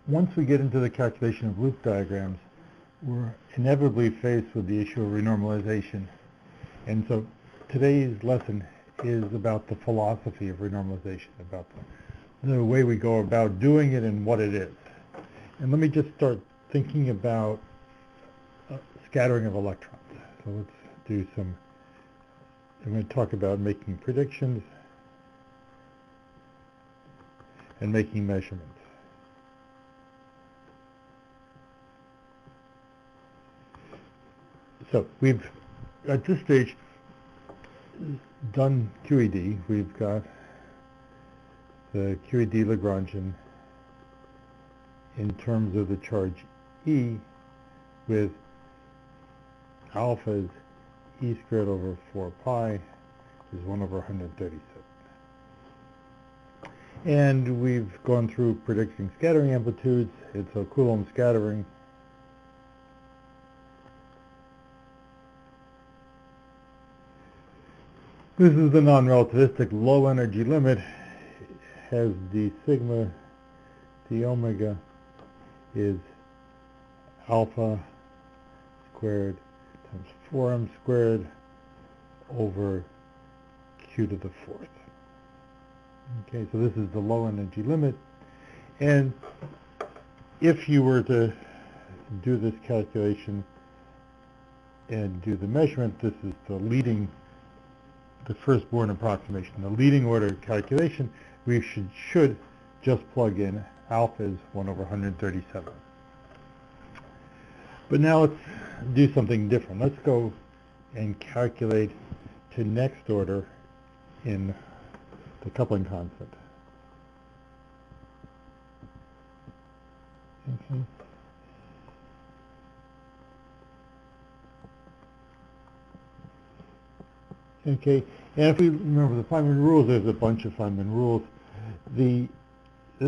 once we get into the calculation of loop diagrams, we're inevitably faced with the issue of renormalization. And so today's lesson is about the philosophy of renormalization, about the way we go about doing it and what it is. And let me just start thinking about scattering of electrons. So let's do some, I'm going to talk about making predictions and making measurements. So we've, at this stage, done QED. We've got the QED Lagrangian in terms of the charge E with alpha is E squared over 4 pi, which is 1 over 137. And we've gone through predicting scattering amplitudes. It's a Coulomb scattering. This is the non-relativistic low energy limit. Has d sigma, d omega is alpha squared times 4m squared over q to the fourth. Okay, so this is the low energy limit. And if you were to do this calculation and do the measurement, this is the leading, the firstborn approximation, the leading order calculation. We should just plug in alpha is 1 over 137. But now let's do something different. Let's go and calculate to next order in the coupling constant. Okay. Okay, and if we remember the Feynman rules, there's a bunch of Feynman rules. The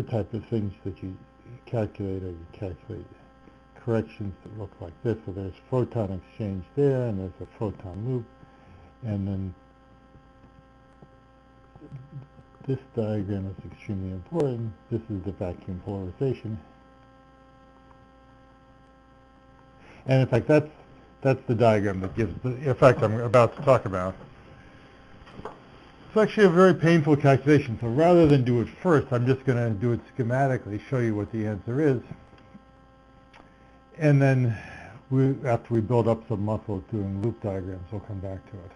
type of things that you calculate are you calculate corrections that look like this. So there's photon exchange there, and there's a photon loop, and then this diagram is extremely important. This is the vacuum polarization. And in fact, that's the diagram that gives the effect I'm about to talk about. It's actually a very painful calculation, so rather than do it first, I'm just going to do it schematically, show you what the answer is. And then after we build up some muscle doing loop diagrams, we'll come back to it.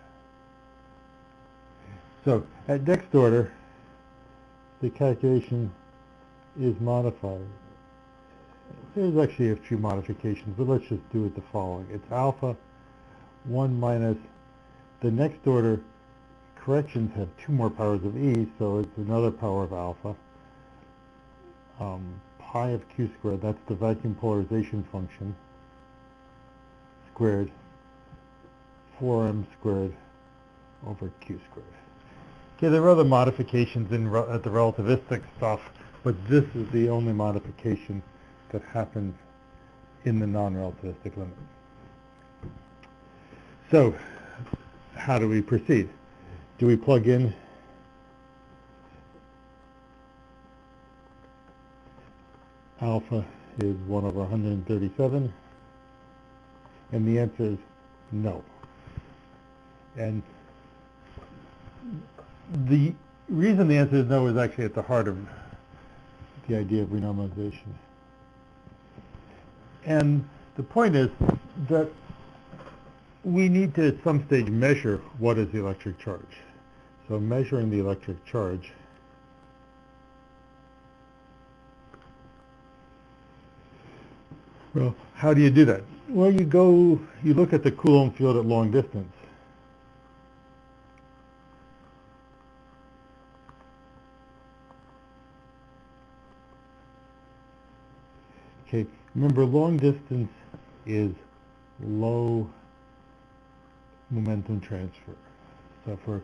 So at next order, the calculation is modified. There's actually a few modifications, but let's just do it the following. It's alpha 1 minus the next order. Corrections have 2 more powers of e, so it's another power of alpha. Pi of q squared, that's the vacuum polarization function, squared, 4m squared over q squared. Okay, there are other modifications at the relativistic stuff, but this is the only modification that happens in the non-relativistic limit. So, how do we proceed? Do we plug in alpha is 1 over 137? And the answer is no. And the reason the answer is no is actually at the heart of the idea of renormalization. And the point is that we need to at some stage measure what is the electric charge. So measuring the electric charge well, how do you do that? Well, you look at the Coulomb field at long distance. Okay, remember long distance is low momentum transfer. So if we're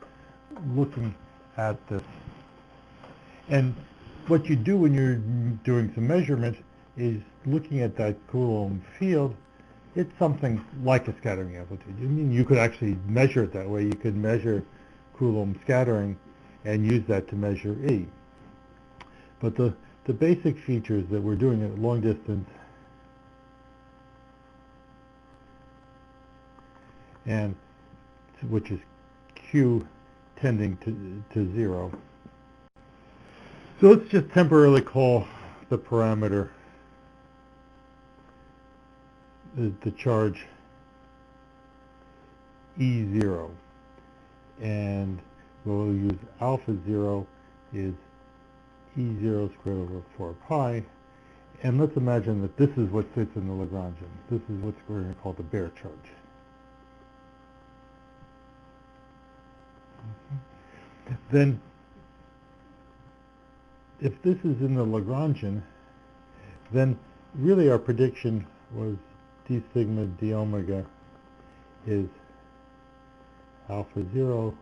looking at this, and what you do when you're doing some measurement is looking at that Coulomb field, it's something like a scattering amplitude. I mean, you could actually measure it that way. You could measure Coulomb scattering and use that to measure E. But the the basic features that we're doing at long distance and which is q tending to 0. So let's just temporarily call the parameter the charge E0, and we'll use alpha 0 is E0 squared over 4 pi, and let's imagine that this is what fits in the Lagrangian. This is what we're going to call the bare charge. Then, if this is in the Lagrangian, then really our prediction was d sigma d omega is alpha 0,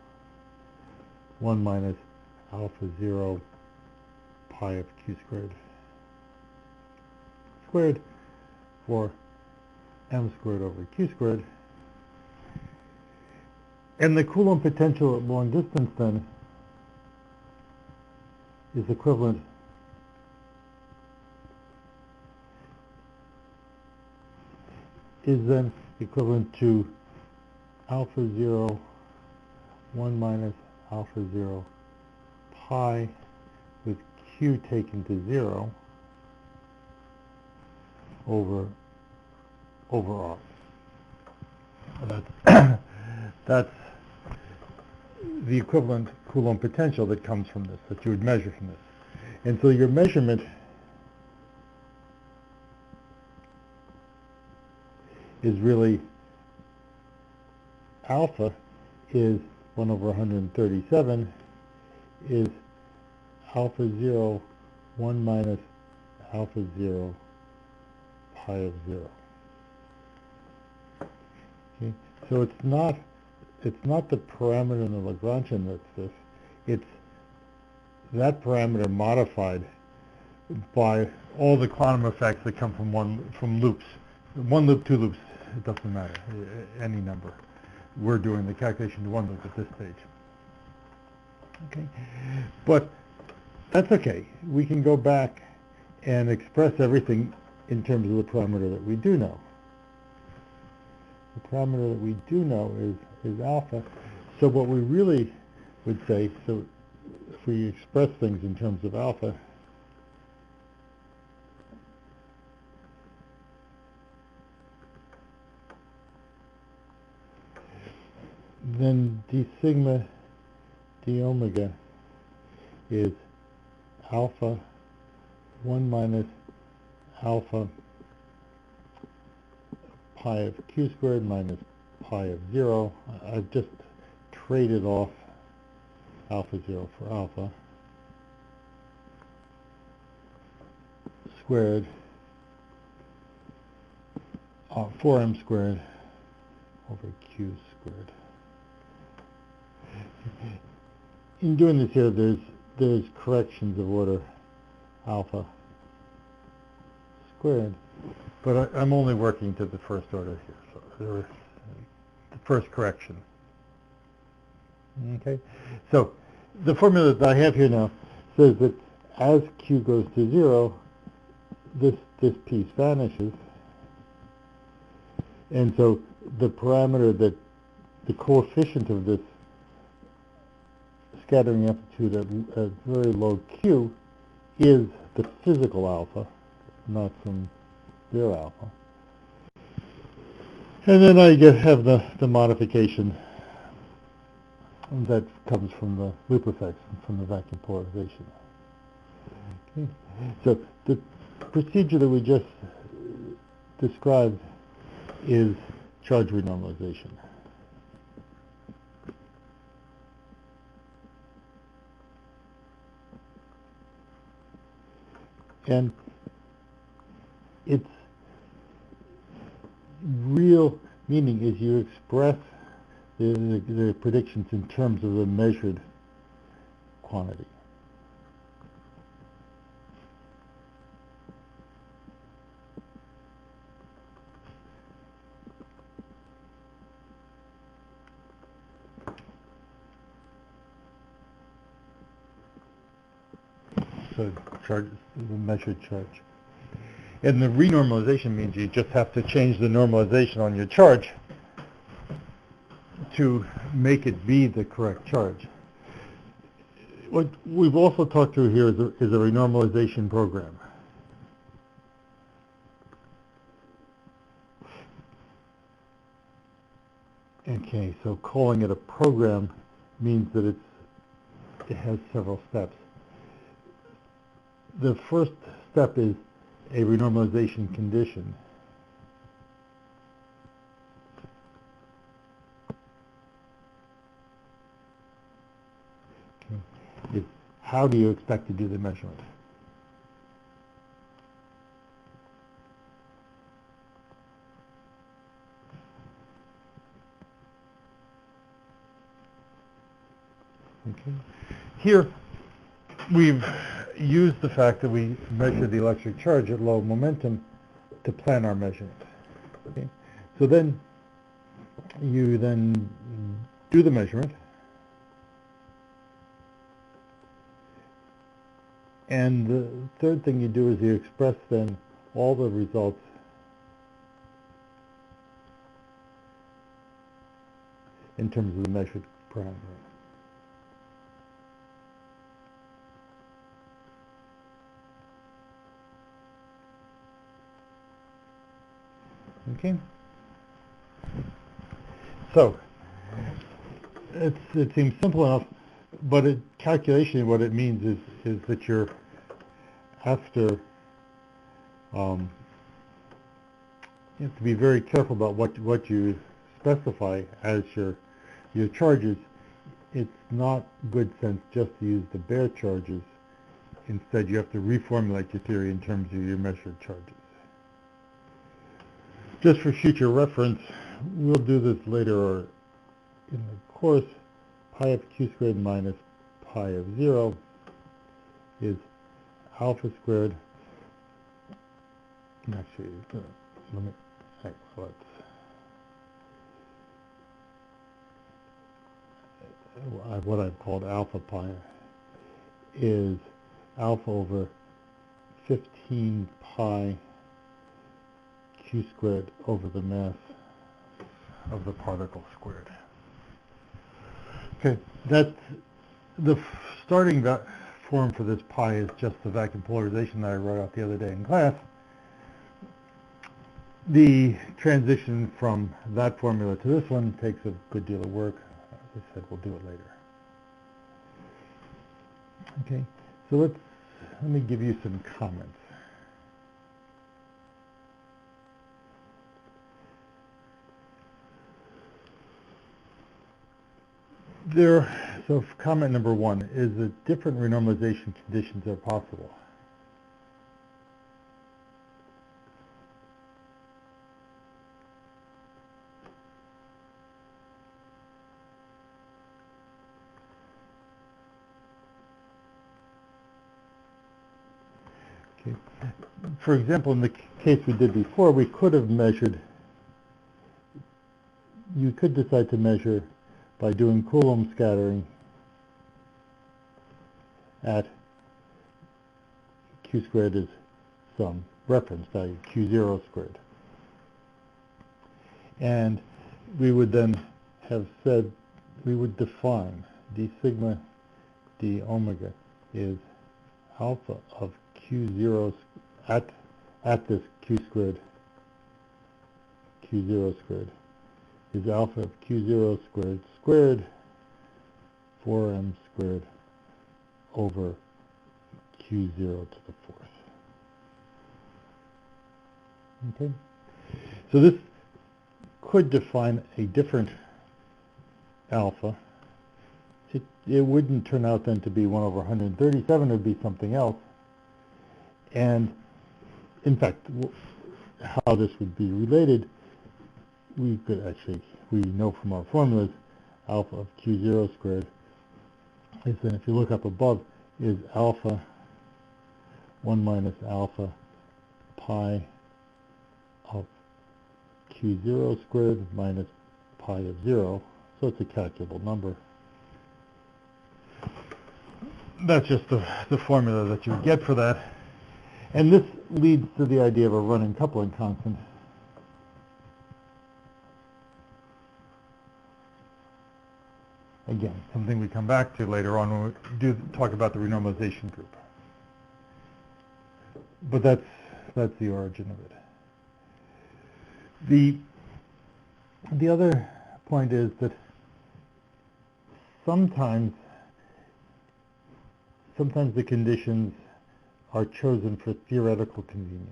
1 minus alpha 0 pi of q squared for m squared over q squared. And the Coulomb potential at long distance then is equivalent to alpha 0, 1 minus alpha 0 pi with q taken to 0 over r. That's the equivalent Coulomb potential that comes from this, that you would measure from this. And so your measurement is really alpha is 1 over 137 is alpha 0, 1 minus alpha 0 pi of 0. Okay? So it's not the parameter in the Lagrangian that's this. It's that parameter modified by all the quantum effects that come from loops. 1 loop, 2 loops, it doesn't matter, any number. We're doing the calculation to 1 loop at this stage. Okay, but that's okay. We can go back and express everything in terms of the parameter that we do know. The parameter that we do know is alpha. So what we really would say, so if we express things in terms of alpha, then d sigma d omega is alpha 1 minus alpha pi of q squared minus pi of 0. I've just traded off alpha 0 for alpha squared 4m squared over q squared. In doing this here, there's corrections of order alpha squared, but I'm only working to the first order here, so there's the first correction. Okay, so the formula that I have here now says that as q goes to 0, this piece vanishes, and so the parameter that the coefficient of this scattering amplitude at very low q is the physical alpha, not some bare alpha. And then I have the modification that comes from the loop effects and from the vacuum polarization. Okay. So the procedure that we just described is charge renormalization. And its real meaning is you express the predictions in terms of the measured quantity. so charge, the measured charge. And the renormalization means you just have to change the normalization on your charge to make it be the correct charge. What we've also talked through here is a renormalization program. Okay, so calling it a program means that it has several steps. The first step is a renormalization condition. Okay. It's how do you expect to do the measurement? Okay. Here, we've used the fact that we measure the electric charge at low momentum to plan our measurement. Okay. So then, you then do the measurement, and the third thing you do is you express then all the results in terms of the measured parameter. Okay. So it seems simple enough, but calculation, what it means is that you're after you have to be very careful about what you specify as your charges. It's not good sense just to use the bare charges. Instead, you have to reformulate your theory in terms of your measured charges. Just for future reference, we'll do this later in the course. Pi of q squared minus pi of 0 is alpha squared. Actually, let me, what I've called alpha pi is alpha over 15 pi q squared over the mass of the particle squared. Okay, that's the starting form for this pi is just the vacuum polarization that I wrote out the other day in class. The transition from that formula to this one takes a good deal of work. As I said, we'll do it later. Okay, so let me give you some comments. So comment number 1 is that different renormalization conditions are possible. Okay. For example, in the case we did before, we could have measured, you could decide to measure by doing Coulomb scattering at q squared is some reference value, q0 squared. And we would then have said, we would define d sigma d omega is alpha of q0 at this q squared, q0 squared is alpha of q0 squared squared 4m squared over q0 to the 4th. Okay? So this could define a different alpha. It wouldn't turn out then to be 1 over 137, it would be something else. And in fact, how this would be related, we know from our formulas, alpha of q0 squared is then, if you look up above, is alpha 1 minus alpha pi of q0 squared minus pi of 0, so it's a calculable number. that's just the formula that you would get for that. And this leads to the idea of a running coupling constant. Again, something we come back to later on when we do talk about the renormalization group. But that's the origin of it. The other point is that sometimes the conditions are chosen for theoretical convenience.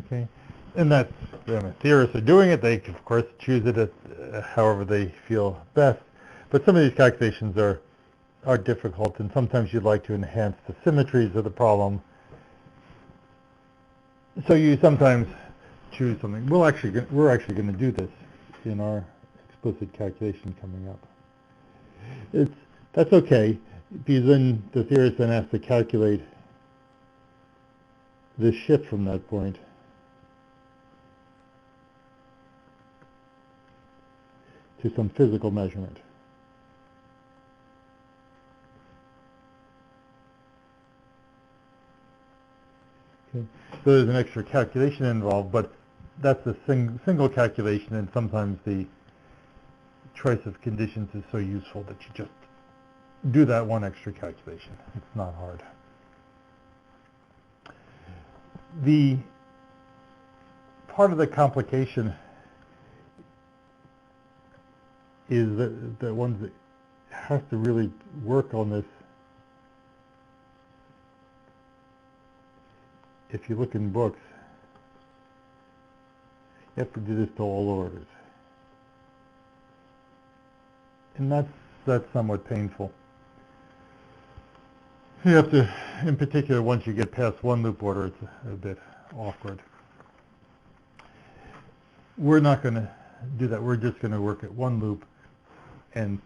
Okay, and that's, theorists are doing it. They, of course, choose it however they feel best. But some of these calculations are difficult, and sometimes you'd like to enhance the symmetries of the problem. So you sometimes choose something. We're actually going to do this in our explicit calculation coming up. That's okay, because then the theorist then has to calculate the shift from that point to some physical measurement. Okay. So there's an extra calculation involved, but that's a single calculation, and sometimes the choice of conditions is so useful that you just do that one extra calculation. It's not hard. The part of the complication is that the ones that has to really work on this. If you look in books, you have to do this to all orders. And that's somewhat painful. You have to, in particular, once you get past one loop order, it's a bit awkward. We're not going to do that. We're just going to work at one loop, and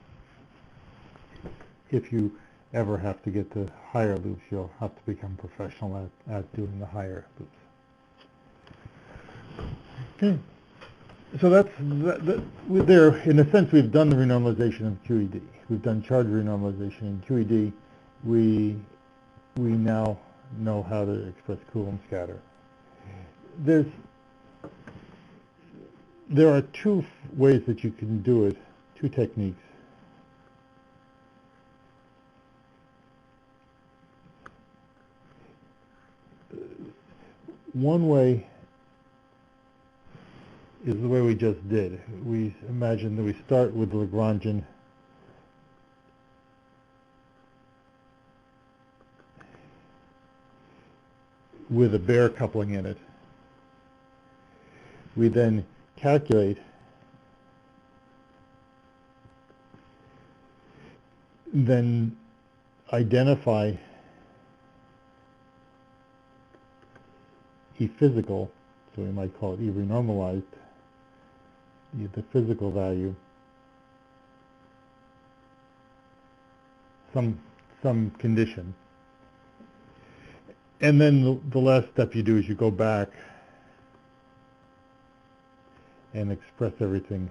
if you ever have to get to higher loops, you'll have to become professional at doing the higher loops. Okay, so that's there. In a sense, we've done the renormalization of QED. We've done charge renormalization in QED. We now know how to express Coulomb scatter. There are two ways that you can do it, two techniques. One way is the way we just did. We imagine that we start with the Lagrangian with a bare coupling in it. We then calculate then identify E physical, so we might call it E renormalized, the physical value, some condition. And then the last step you do is you go back and express everything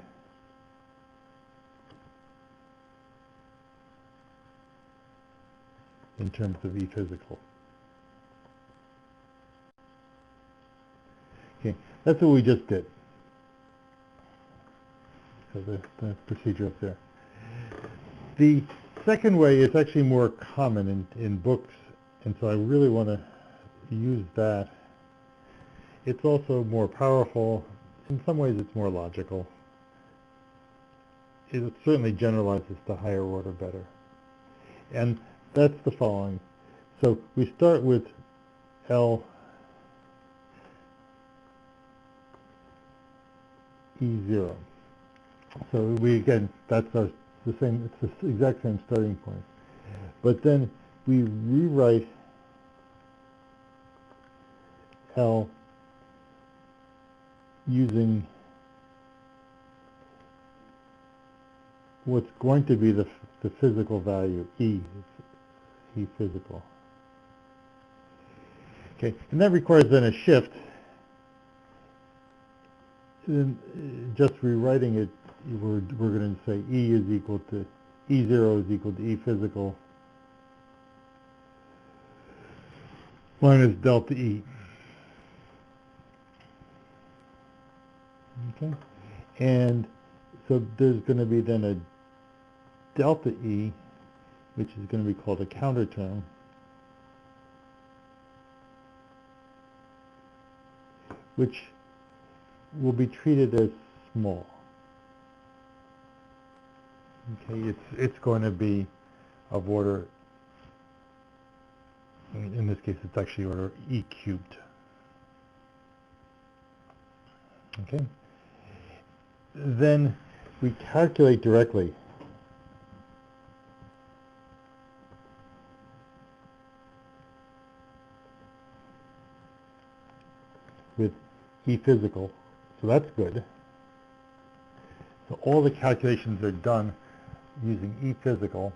in terms of E physical. Okay, that's what we just did. So the procedure up there. The second way is actually more common in books, and so I really want to use that. It's also more powerful. In some ways it's more logical. It certainly generalizes the higher order better. And that's the following. So we start with L E0. So we, again, that's the same, it's the exact same starting point. But then we rewrite L using what's going to be the physical value, E physical. Okay, and that requires then a shift. Then just rewriting it, we're going to say E is equal to, E0 is equal to E physical minus delta E. Okay, and so there's going to be then a delta E, which is going to be called a counterterm, which will be treated as small. Okay, it's going to be of order, in this case it's actually order E cubed. Okay, then we calculate directly with E physical, so that's good. So all the calculations are done using E physical,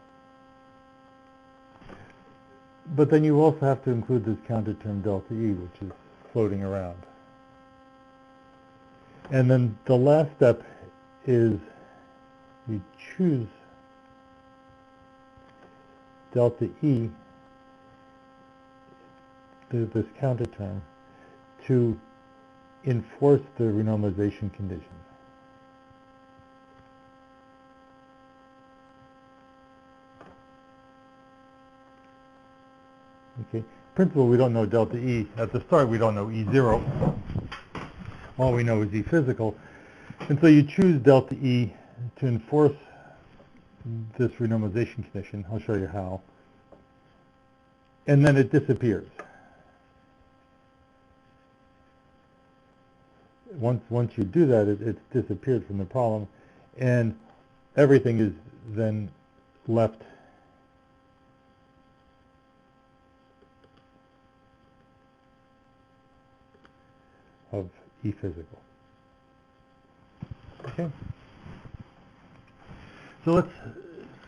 but then you also have to include this counterterm delta E, which is floating around. And then the last step is you choose delta E, this counterterm, to enforce the renormalization condition. Okay. In principle, we don't know delta E. At the start, we don't know E0. All we know is E physical. And so you choose delta E to enforce this renormalization condition. I'll show you how. And then it disappears. Once you do that, it's disappeared from the problem, and everything is then left of E physical. Okay? So let's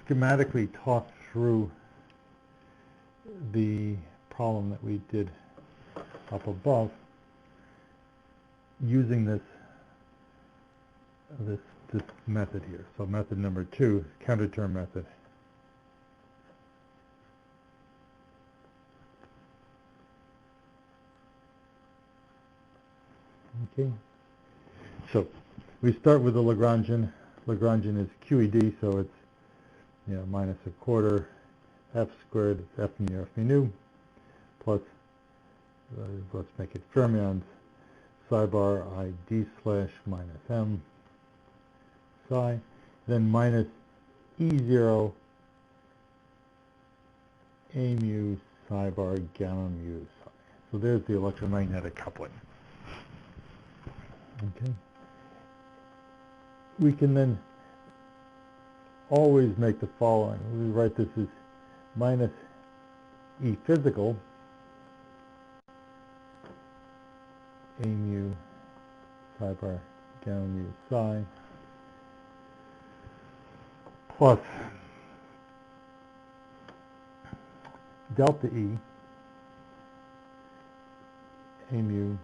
schematically talk through the problem that we did up above using this method here. So method number 2, counterterm method. Okay. So we start with the Lagrangian. Lagrangian is QED, so it's minus a quarter f squared f mu plus let's make it fermions psi bar I d slash minus m psi, then minus E0 a mu psi bar gamma mu psi. So there's the electromagnetic coupling. Okay. We can then always make the following. We write this as minus E physical a mu psi bar gamma mu psi plus delta E a mu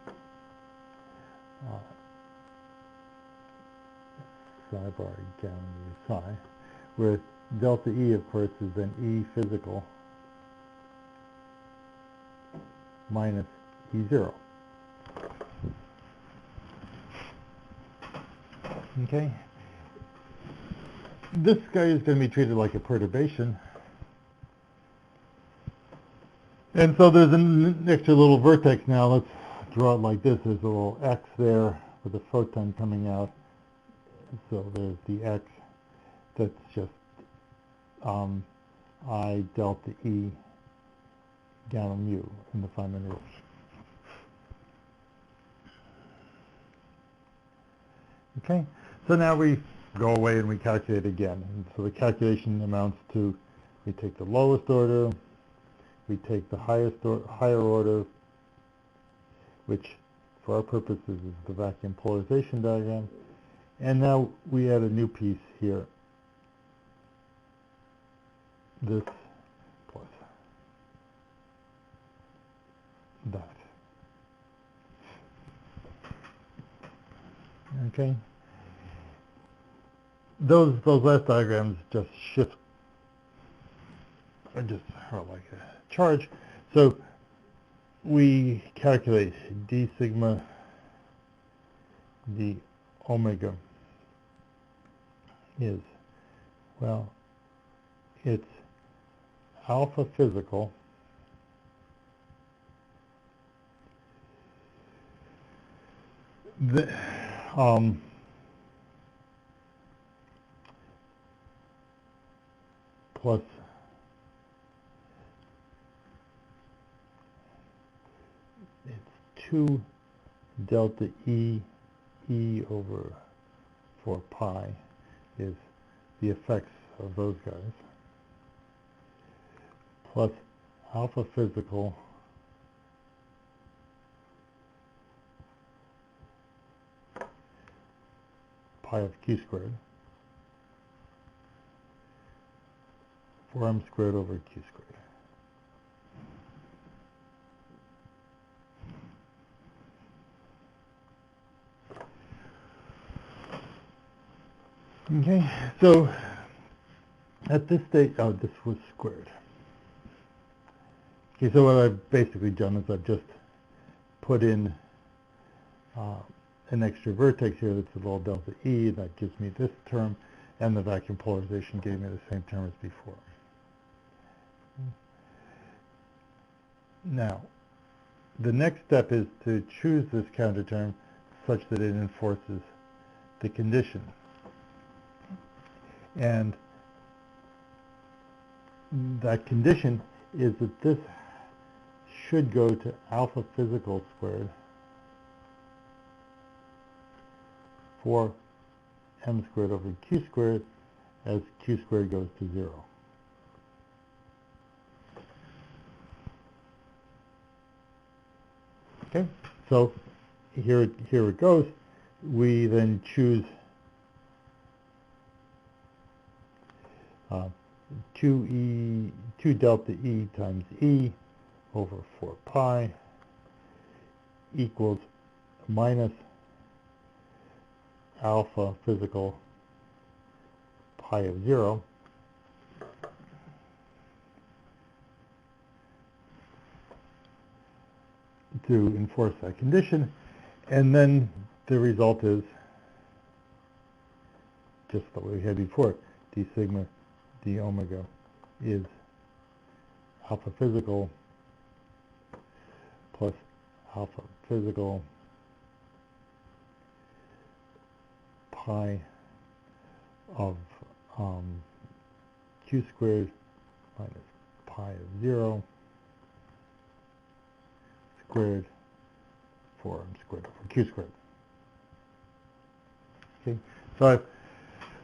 psi bar gamma mu psi, where delta E, of course, is then E physical minus E0. Okay? This guy is going to be treated like a perturbation. And so there's an extra little vertex now. Let's draw it like this. There's a little X there with a photon coming out. So there's the X. That's just I delta E gamma mu in the Feynman rules. Okay, so now we go away and we calculate again. And so the calculation amounts to, we take the lowest order, we take the higher order, which for our purposes is the vacuum polarization diagram, and now we add a new piece here. this plus that. Okay. Those last diagrams just shift, or just are like a charge. So we calculate d sigma d omega is, well, it's alpha physical plus it's 2 delta E over 4 pi is the effects of those guys, plus alpha physical pi of q squared, 4m squared over q squared. Okay, so at this stage, oh, this was squared. Okay, so what I've basically done is I've just put in an extra vertex here that's a little delta E, that gives me this term, and the vacuum polarization gave me the same term as before. Now, the next step is to choose this counterterm such that it enforces the condition. And that condition is that this should go to alpha physical squared 4 m squared over q squared as q squared goes to 0. Okay, so here it goes. We then choose 2 delta E times E over 4 pi equals minus alpha physical pi of 0 to enforce that condition, and then the result is just what we had before. D sigma d omega is alpha physical plus alpha physical pi of q squared minus pi of 0 squared 4m squared over q squared. Okay, so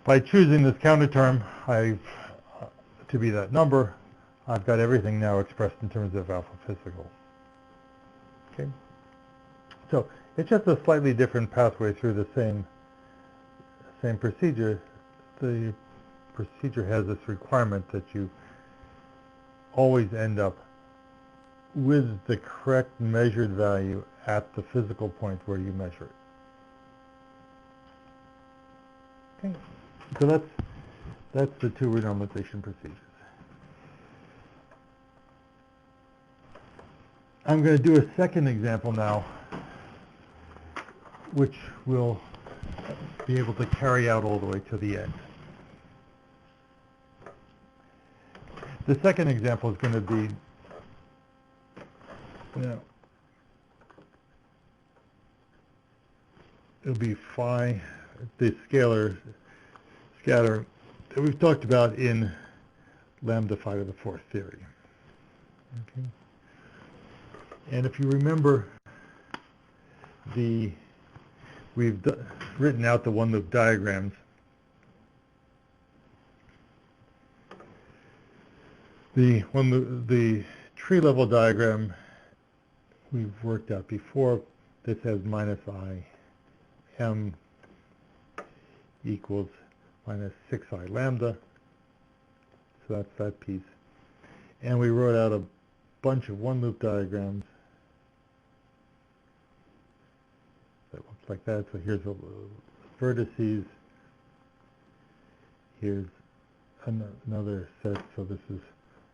by choosing this counterterm, to be that number, I've got everything now expressed in terms of alpha physical. Okay, so it's just a slightly different pathway through the same procedure. The procedure has this requirement that you always end up with the correct measured value at the physical point where you measure it. Okay, so that's the two renormalization procedures. I'm going to do a second example now, which will be able to carry out all the way to the end. The second example is going to be, it'll be phi, the scalar scatter that we've talked about in lambda phi to the fourth theory. Okay. And if you remember, we've written out the one loop diagrams. The tree level diagram we've worked out before. This has minus I m equals minus 6I lambda So that's that piece. And we wrote out a bunch of one-loop diagrams that looks like that. So here's the vertices. Here's another set. So this is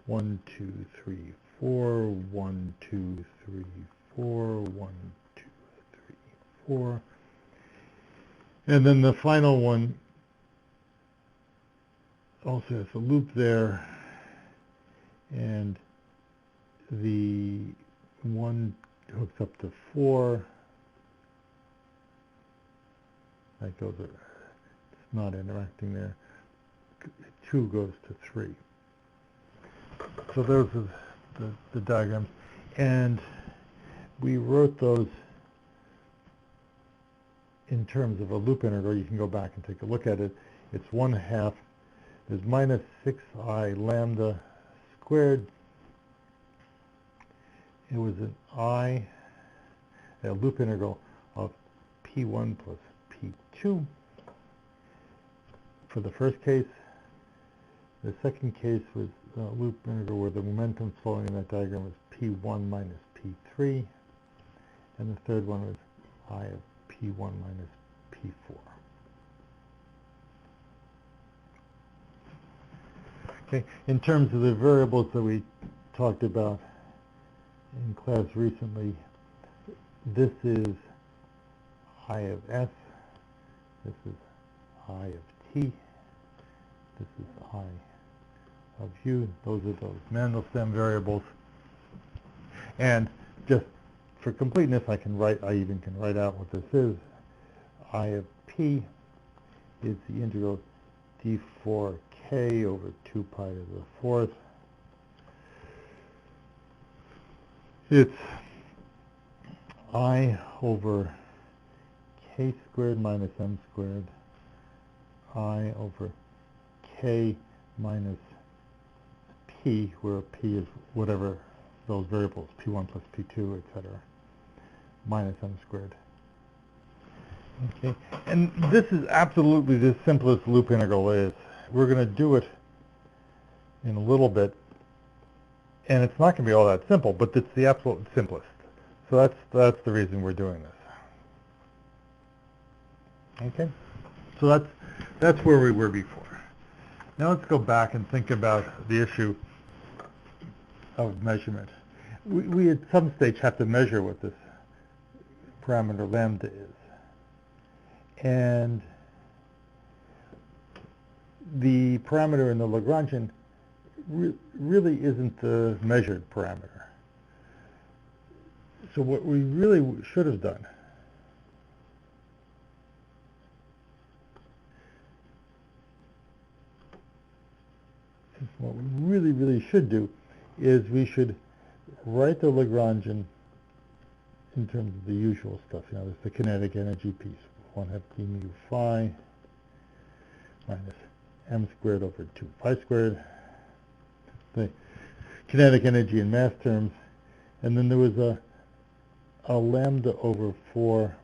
1, 2, 3, 4, 1, 2, 3, 4, 1, 2, 3, 4. And then the final one also has a loop there, and the one hooks up to 4. That goes, it's not interacting there. 2 goes to 3. So those are the diagrams. And we wrote those in terms of a loop integral. You can go back and take a look at it. It's 1/2. There's minus 6I lambda squared. It was a loop integral of P1 plus P2 for the first case. The second case was a loop integral where the momentum flowing in that diagram was P1 minus P3. And the third one was I of P1 minus P4. Okay, in terms of the variables that we talked about in class recently, this is I of S, this is I of T, this is I of U. Those are those Mandelstam variables. And just for completeness, I even can write out what this is. I of P is the integral d4k over 2 pi to the 4th. It's I over k squared minus m squared, I over k minus p, where p is whatever those variables, p1 plus p2, etc., minus m squared. Okay, and this is absolutely the simplest loop integral is. We're going to do it in a little bit, and it's not going to be all that simple, but it's the absolute simplest. So that's the reason we're doing this. Okay, so that's where we were before. Now let's go back and think about the issue of measurement. We at some stage have to measure what this parameter lambda is. And the parameter in the Lagrangian really isn't the measured parameter. So what we really should have done should do is we should write the Lagrangian in terms of the usual stuff. You know, there's the kinetic energy piece. 1/2 d mu phi minus m squared over 2 pi squared. The kinetic energy in mass terms. And then there was a lambda over 4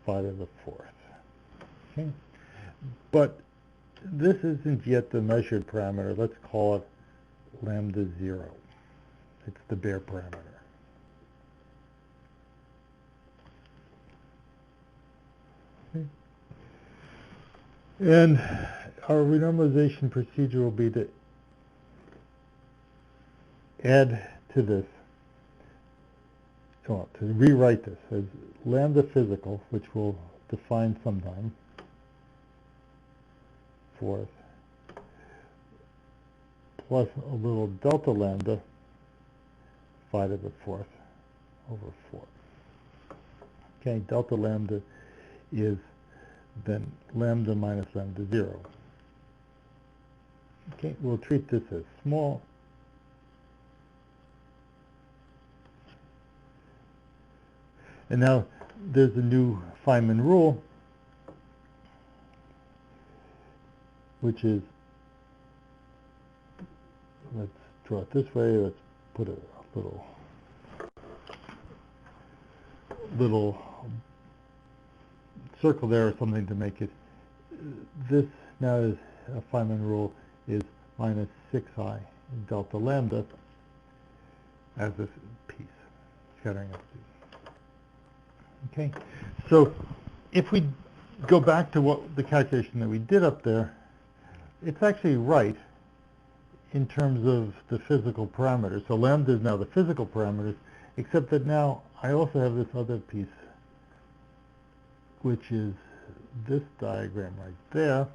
phi to the 4th. Okay? But this isn't yet the measured parameter. Let's call it lambda 0. It's the bare parameter. Okay. And our renormalization procedure will be to add to this, well, to rewrite this as lambda physical, which we'll define sometime, 4th, plus a little delta lambda, phi to the 4th over 4. Okay, delta lambda is then lambda minus lambda 0. Okay, we'll treat this as small. And now there's a new Feynman rule, which is, let's draw it this way, let's put a little circle there or something to make it, this now is a Feynman rule is minus 6i delta lambda as this piece, scattering up. Okay, so if we go back to what the calculation that we did up there, it's actually right in terms of the physical parameters. So lambda is now the physical parameters, except that now I also have this other piece, which is this diagram right there,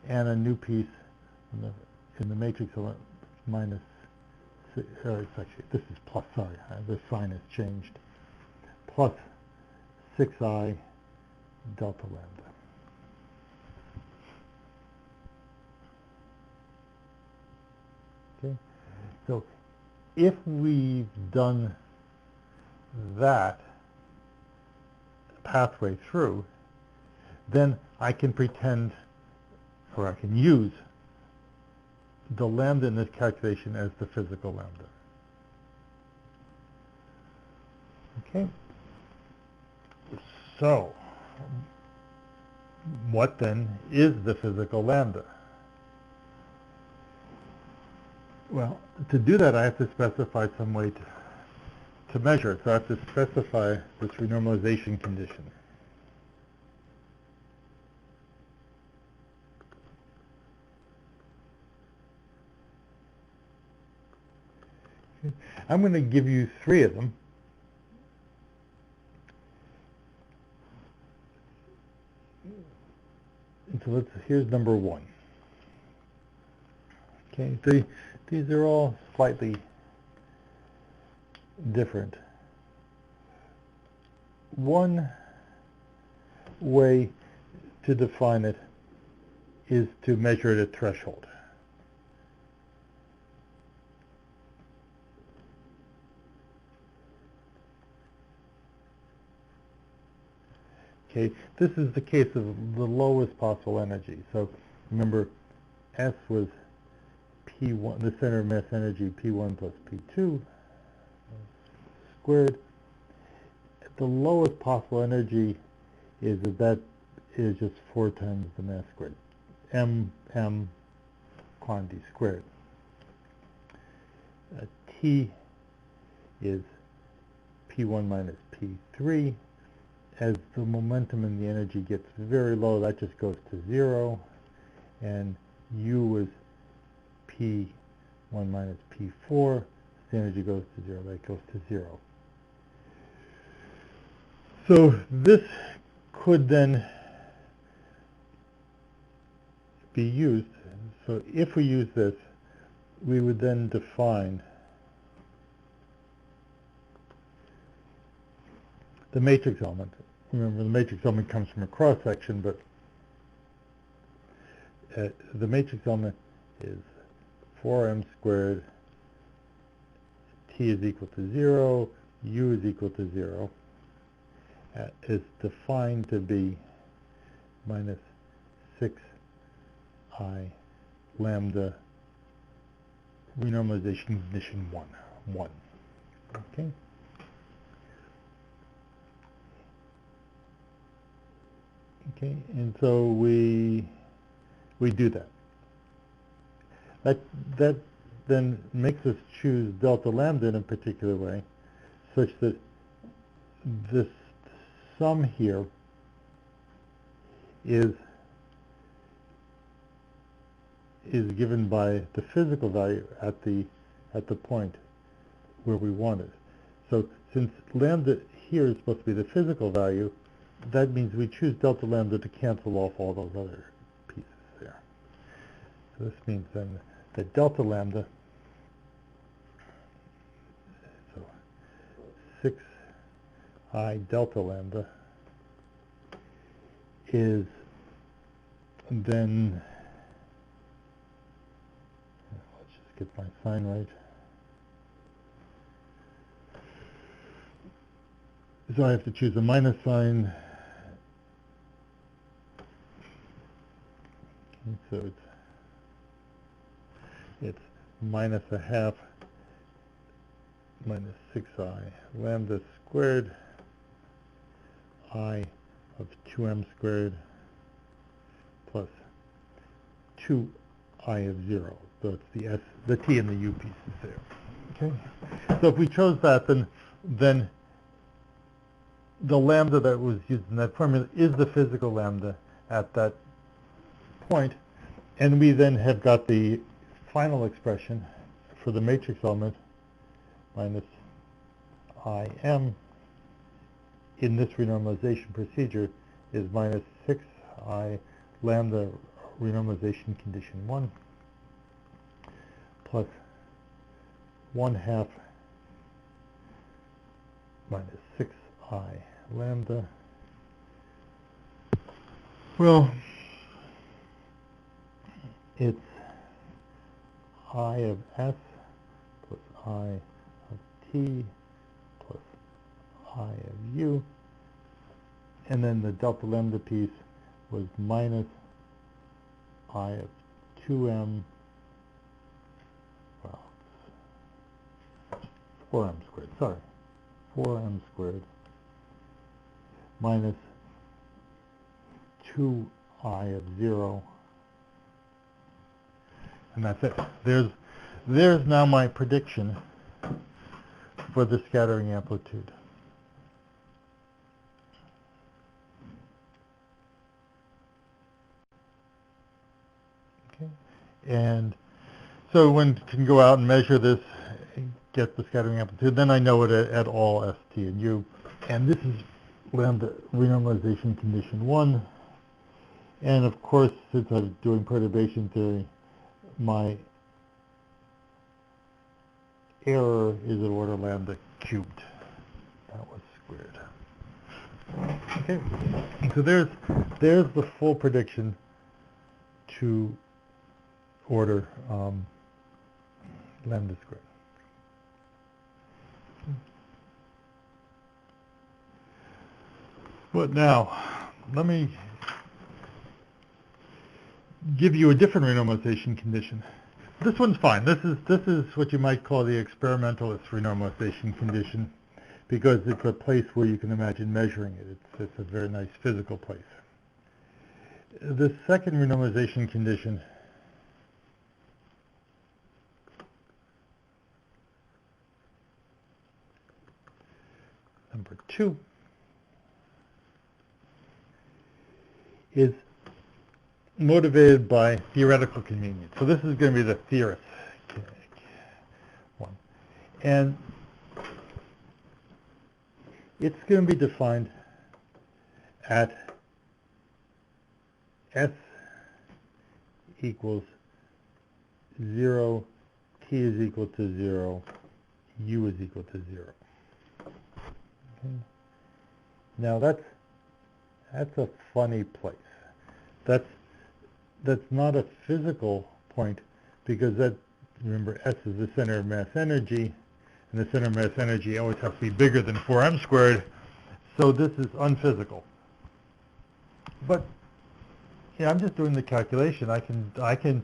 and a new piece in the matrix element minus, it's actually, this is plus, sorry, the sign has changed, plus 6i delta lambda. Okay, so if we've done that pathway through, then I can pretend, or I can use the lambda in this calculation as the physical lambda. Okay, so what then is the physical lambda? Well, to do that I have to specify some way to measure it. So I have to specify this renormalization condition. I'm going to give you 3 of them. And so here's number 1. Okay, these are all slightly different. One way to define it is to measure it at threshold. Okay, this is the case of the lowest possible energy. So remember, S was P1, the center of mass energy, P1 plus P2 squared. The lowest possible energy is that is just 4 times the mass squared, m quantity squared. T is P1 minus P3. As the momentum and the energy gets very low, that just goes to 0, and U is P1 minus P4. The energy goes to 0, that goes to 0. So this could then be used. So if we use this, we would then define the matrix element. Remember, the matrix element comes from a cross-section, but the matrix element is 4m squared, T is equal to 0, U is equal to 0, is defined to be minus 6i lambda renormalization condition 1. Okay? Okay, and so we do that. That then makes us choose delta lambda in a particular way, such that this sum here is given by the physical value at the point where we want it. So since lambda here is supposed to be the physical value, that means we choose delta lambda to cancel off all those other pieces there. So this means then that delta lambda, so 6i delta lambda, is then, let's just get my sign right. So I have to choose a minus sign. So it's minus a half minus 6i lambda squared I of 2m squared plus 2 I of 0. So it's the t and the u pieces there. Okay. So if we chose that, then the lambda that was used in that formula is the physical lambda at that point, and we then have got the final expression for the matrix element minus Im in this renormalization procedure is minus 6I lambda renormalization condition 1 plus 1/2 minus 6I lambda. Well, it's I of S plus I of T plus I of U, and then the delta lambda piece was minus I of 2m, well, 4m squared, sorry, 4m squared minus 2I of 0, and that's it. There's now my prediction for the scattering amplitude. Okay, and so one can go out and measure this, get the scattering amplitude. Then I know it at all S, T, and U, and this is lambda renormalization condition 1. And of course, since I'm doing perturbation theory, my error is at order lambda cubed. That was squared. Okay, so there's the full prediction to order lambda squared. But now, let me give you a different renormalization condition. This one's fine. This is what you might call the experimentalist renormalization condition, because it's a place where you can imagine measuring it. It's a very nice physical place. The second renormalization condition number 2 is motivated by theoretical convenience. So this is going to be the theorist one. And it's going to be defined at S equals 0, T is equal to 0, U is equal to 0. Okay. Now that's a funny place. That's not a physical point, because remember, S is the center of mass energy, and the center of mass energy always has to be bigger than 4m squared, so this is unphysical. But yeah, I'm just doing the calculation. I can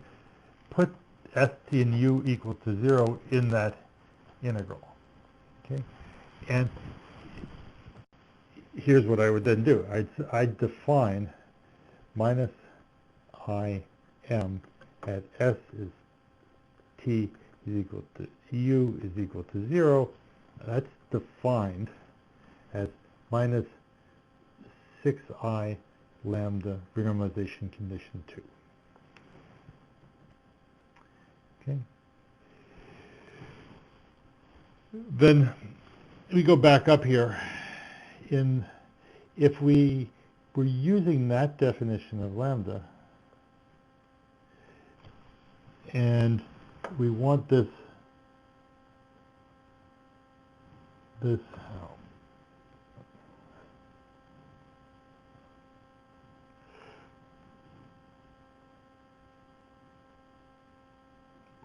put S, T, and U equal to 0 in that integral. Okay, and here's what I would then do. I'd define minus Im at S is T is equal to U is equal to 0. That's defined as minus 6I lambda renormalization condition 2. Okay. Then we go back up here. If we were using that definition of lambda, and we want this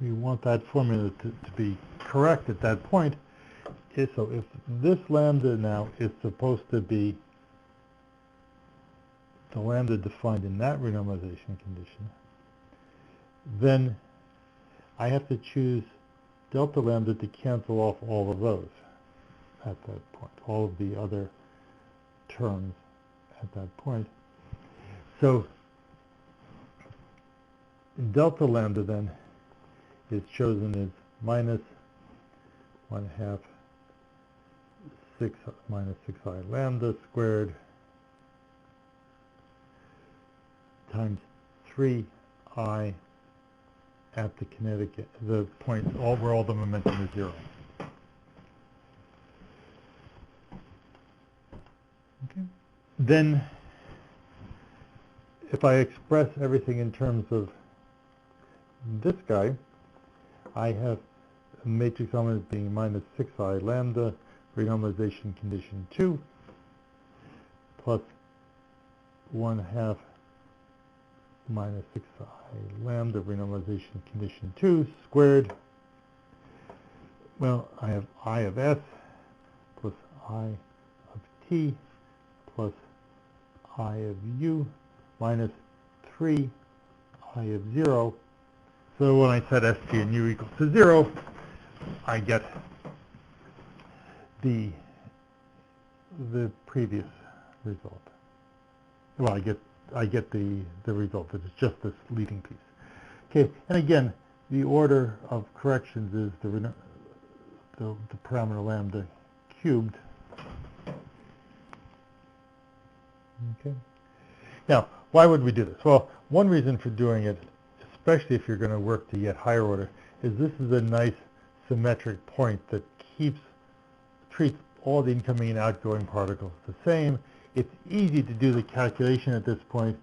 we want that formula to be correct at that point. So if this lambda now is supposed to be the lambda defined in that renormalization condition, then I have to choose delta lambda to cancel off all of those at that point, all of the other terms at that point. So delta lambda then is chosen as minus 1/2 6 minus 6I lambda squared times 3I at the point where all the momentum is 0. Okay. Then, if I express everything in terms of this guy, I have a matrix element being minus 6I lambda, renormalization condition 2, plus 1/2 minus 6I lambda, renormalization condition 2 squared. Well, I have I of S plus I of T plus I of U minus 3 I of 0. So when I set ST and U equals to 0, I get the previous result. Well, I get the result that it's just this leading piece. Okay, and again, the order of corrections is the parameter lambda cubed. Okay. Now, why would we do this? Well, one reason for doing it, especially if you're going to work to yet higher order, is this is a nice symmetric point that treats all the incoming and outgoing particles the same. It's easy to do the calculation at this point.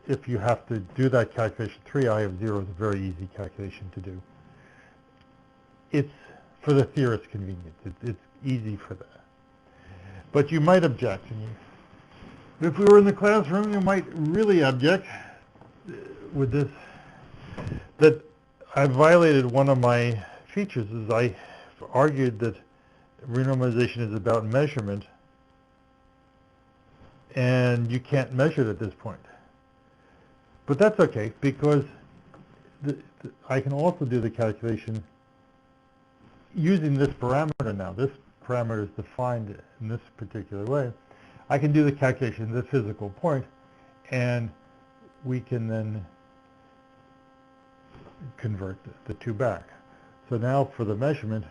If you have to do that calculation, 3I of 0 is a very easy calculation to do. It's for the theorist's convenience. It's easy for that. But you might object. If we were in the classroom, you might really object with this, that I violated one of my features, is I argued that renormalization is about measurement, and you can't measure it at this point. But that's okay, because I can also do the calculation using this parameter now. This parameter is defined in this particular way. I can do the calculation at the physical point, and we can then convert the two back. So now for the measurement,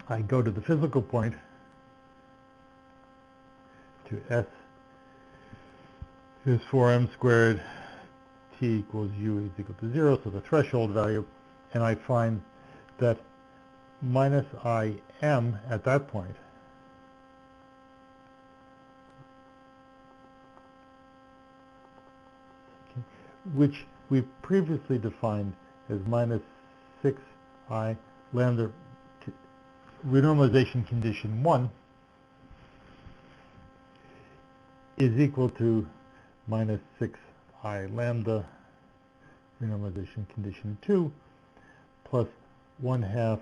I go to the physical point, to S is 4m squared, t equals u is equal to 0, so the threshold value, and I find that minus Im at that point which we previously defined as minus 6I lambda renormalization condition 1 is equal to minus 6I lambda renormalization condition 2 plus 1/2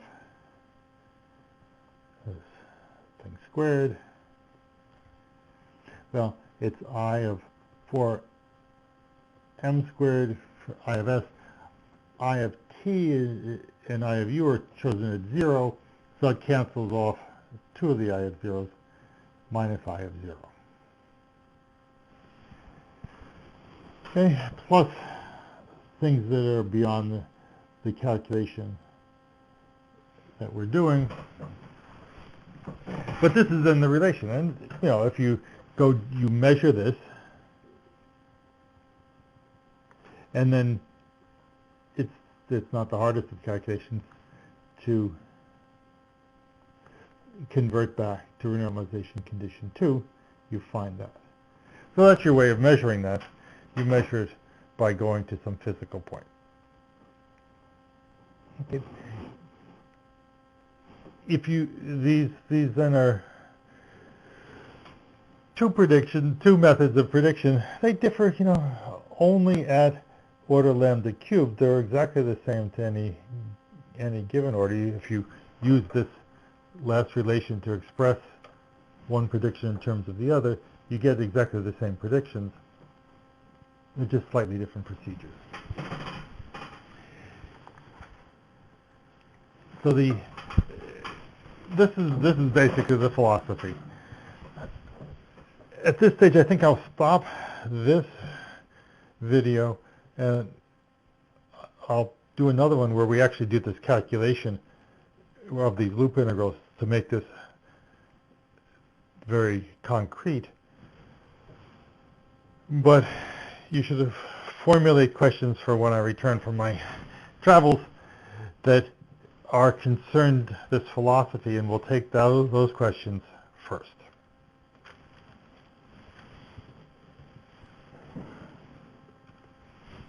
this thing squared. Well, it's I of 4m squared for I of s. I of t and I of u are chosen at 0, so it cancels off two of the I of 0s, minus I of 0. Okay, plus things that are beyond the calculation that we're doing. But this is in the relation, and if you measure this, and then it's not the hardest of calculations to convert back to renormalization condition 2, you find that. So that's your way of measuring that. You measure it by going to some physical point. Okay. If these then are two methods of prediction. They differ, only at order lambda cubed. They're exactly the same to any given order. If you use this last relation to express one prediction in terms of the other, you get exactly the same predictions. They're just slightly different procedures. So this is basically the philosophy. at this stage, I think I'll stop this video and I'll do another one where we actually do this calculation of these loop integrals to make this very concrete. But you should formulate questions for when I return from my travels that are concerned this philosophy, and we'll take those questions first.